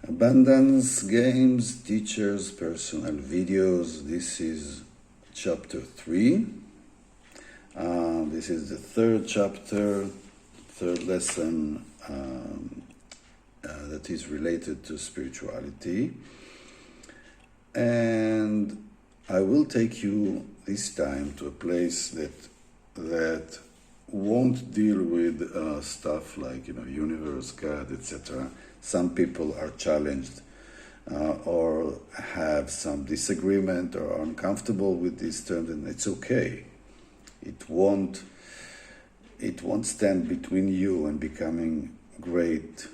Abundance, games, teachers, personal videos. This is chapter 3. This is the third chapter, third lesson that is related to spirituality. And I will take you this time to a place that won't deal with stuff like, universe, God, etc. Some people are challenged or have some disagreement or are uncomfortable with these terms, and it's okay. It won't stand between you and becoming great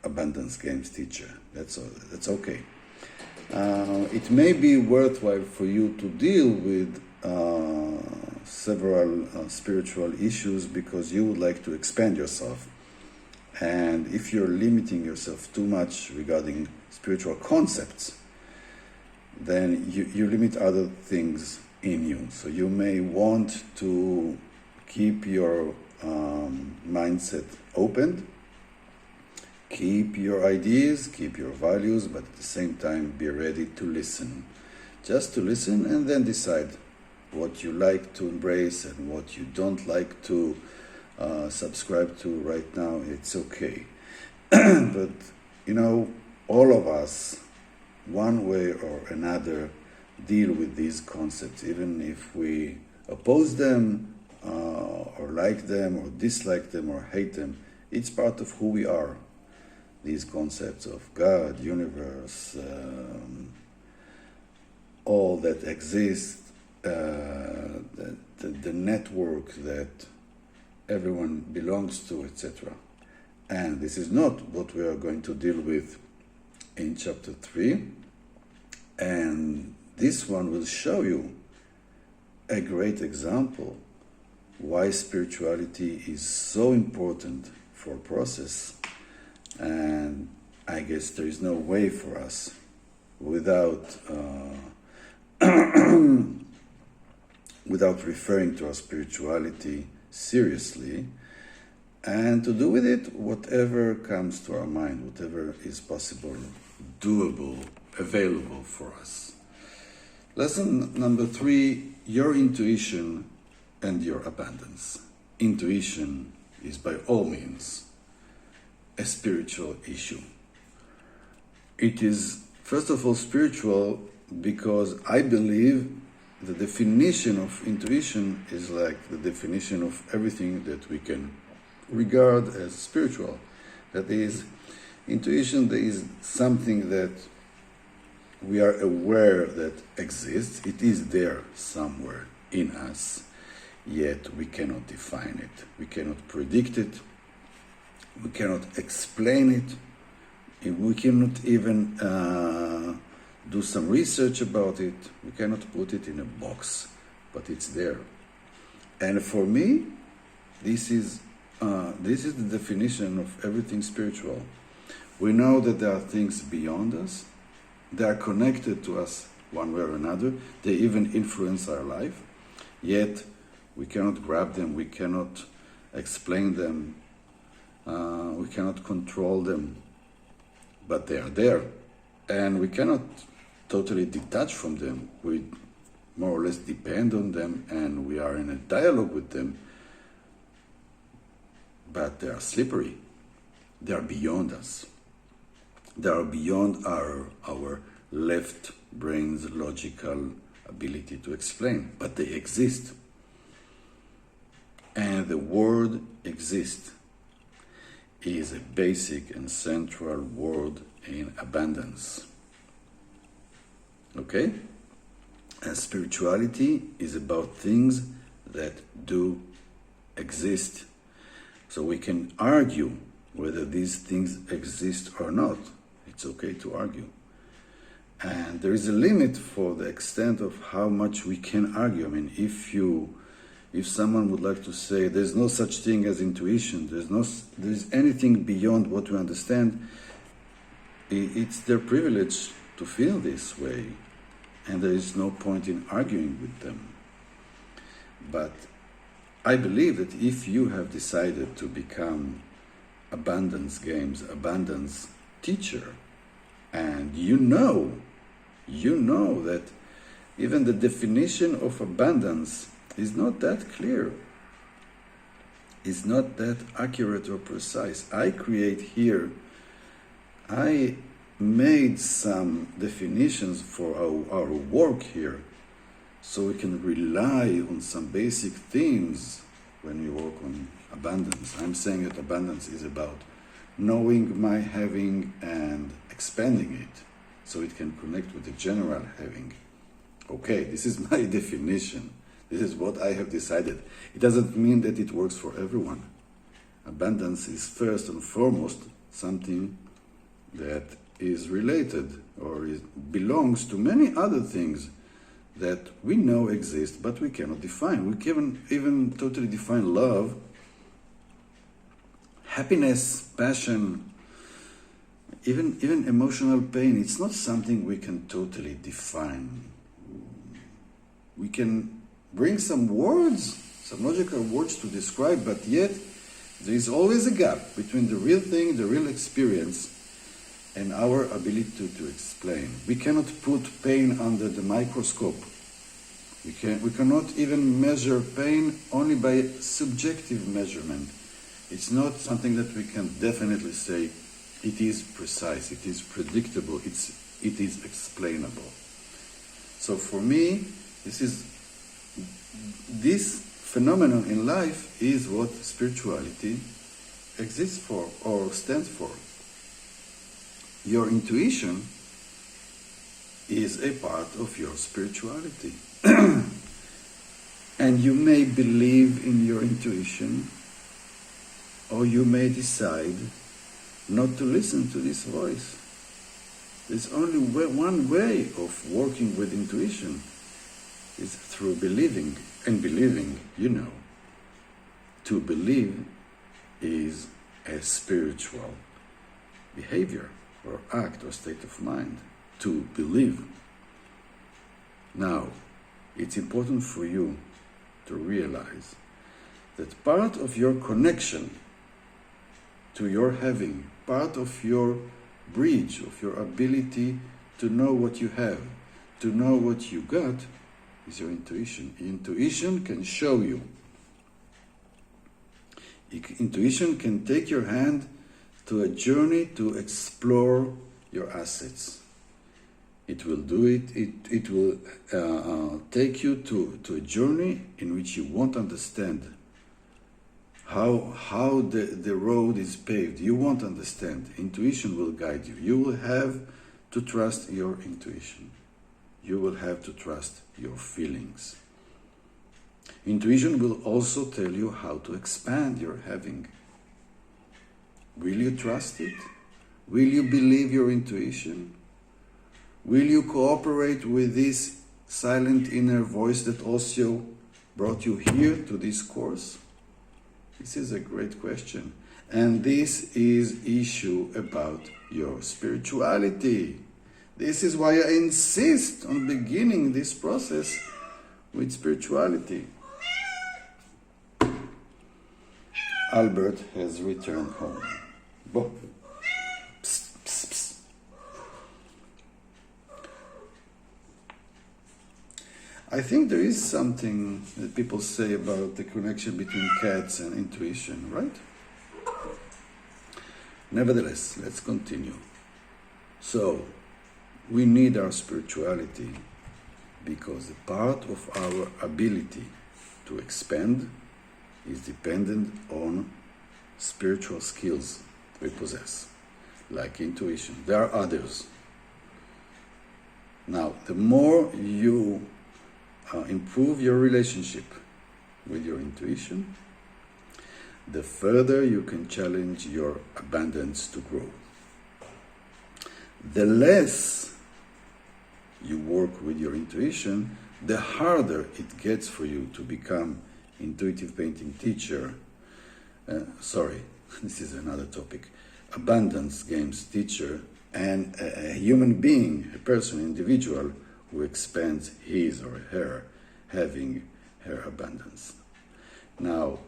abundance games teacher. That's okay. It may be worthwhile for you to deal with several spiritual issues because you would like to expand yourself. And if you're limiting yourself too much regarding spiritual concepts, then you limit other things in you. So you may want to keep your mindset open, keep your ideas, keep your values, but at the same time be ready to listen. Just to listen and then decide what you like to embrace and what you don't like to subscribe to right now. It's okay. But, all of us, one way or another, deal with these concepts, even if we oppose them or like them or dislike them or hate them. It's part of who we are. These concepts of God, universe, all that exists, the network that everyone belongs to, etc. And this is not what we are going to deal with in chapter 3. And this one will show you a great example why spirituality is so important for process. And I guess there is no way for us without referring to our spirituality seriously, and to do with it whatever comes to our mind, whatever is possible, doable, available for us. Lesson number 3, your intuition and your abundance. Intuition is by all means a spiritual issue. It is, first of all, spiritual because I believe the definition of intuition is like the definition of everything that we can regard as spiritual. That is, intuition is something that we are aware that exists. It is there somewhere in us, yet we cannot define it. We cannot predict it. We cannot explain it. We cannot even do some research about it. We cannot put it in a box, but it's there. And for me, this is the definition of everything spiritual. We know that there are things beyond us. They are connected to us one way or another. They even influence our life. Yet, we cannot grab them. We cannot explain them. We cannot control them. But they are there. And we cannot totally detach from them. We more or less depend on them, and we are in a dialogue with them. But they are slippery. They are beyond us. They are beyond our left brain's logical ability to explain. But they exist. And the word exist is a basic and central word in abundance. Okay? And spirituality is about things that do exist. So we can argue whether these things exist or not. It's okay to argue. And there is a limit for the extent of how much we can argue. I mean, if someone would like to say there's no such thing as intuition, there's anything beyond what we understand, it's their privilege to feel this way, and there is no point in arguing with them. But I believe that if you have decided to become abundance games, abundance teacher, And you know that even the definition of abundance is not that clear. It's not that accurate or precise. I made some definitions for our work here, so we can rely on some basic themes when we work on abundance. I'm saying that abundance is about knowing my having and expanding it, so it can connect with the general having. Okay, this is my definition. This is what I have decided. It doesn't mean that it works for everyone. Abundance is first and foremost something that is related or belongs to many other things that we know exist, but we cannot define. We can't even totally define love, happiness, passion, even emotional pain. It's not something we can totally define. We can bring some words, some logical words to describe, but yet there is always a gap between the real thing, the real experience, and our ability to explain. We cannot put pain under the microscope. We cannot even measure pain only by subjective measurement. It's not something that we can definitely say it is precise, it is predictable, it is explainable. So for me, this phenomenon in life is what spirituality exists for or stands for. Your intuition is a part of your spirituality. And you may believe in your intuition, or you may decide not to listen to this voice. There's only one way of working with intuition, is through believing. And believing, to believe is a spiritual behavior or act or state of mind, to believe. Now, it's important for you to realize that part of your connection to your having, part of your bridge, of your ability to know what you have, to know what you got, is your intuition. Intuition can show you. Intuition can take your hand to a journey to explore your assets. It will do it. It will take you to a journey in which you won't understand how the road is paved. You won't understand. Intuition will guide you. You will have to trust your intuition. You will have to trust your feelings. Intuition will also tell you how to expand your having. Will you trust it? Will you believe your intuition? Will you cooperate with this silent inner voice that also brought you here to this course? This is a great question. And this is issue about your spirituality. This is why I insist on beginning this process with spirituality. Albert has returned home. Bo. Psst, psst, psst. I think there is something that people say about the connection between cats and intuition, right? Nevertheless, let's continue. So, we need our spirituality because a part of our ability to expand is dependent on spiritual skills we possess, like intuition. There are others. Now, the more you improve your relationship with your intuition, the further you can challenge your abundance to grow. The less you work with your intuition, the harder it gets for you to become intuitive painting teacher. This is another topic. Abundance games teacher and a human being, a person, individual who expands his or her having, her abundance. Now,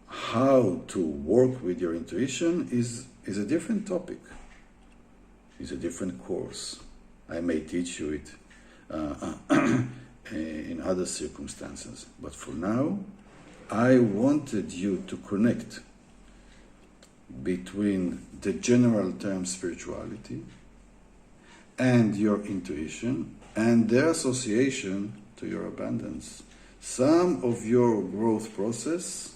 how to work with your intuition is a different topic. is a different course. I may teach you it in other circumstances. But for now, I wanted you to connect between the general term spirituality and your intuition and their association to your abundance. Some of your growth process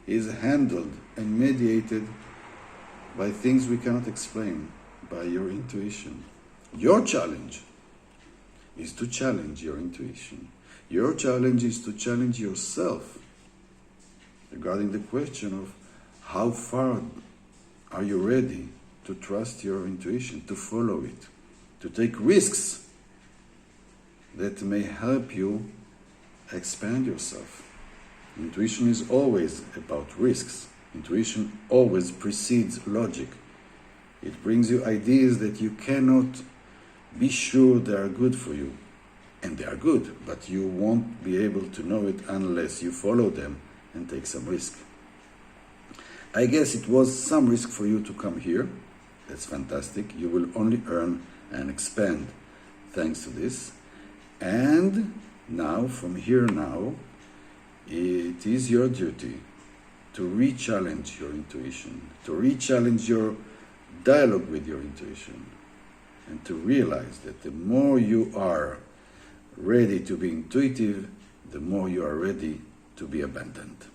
is handled and mediated by things we cannot explain, by your intuition. Your challenge is to challenge your intuition. Your challenge is to challenge yourself regarding the question of how far are you ready to trust your intuition, to follow it, to take risks that may help you expand yourself. Intuition is always about risks. Intuition always precedes logic. It brings you ideas that you cannot be sure they are good for you. And they are good, but you won't be able to know it unless you follow them and take some risk. I guess it was some risk for you to come here. That's fantastic. You will only earn and expand thanks to this. And now, from here now, it is your duty to re-challenge your intuition, to re-challenge your dialogue with your intuition, and to realize that the more you are ready to be intuitive, the more you are ready to be abundant.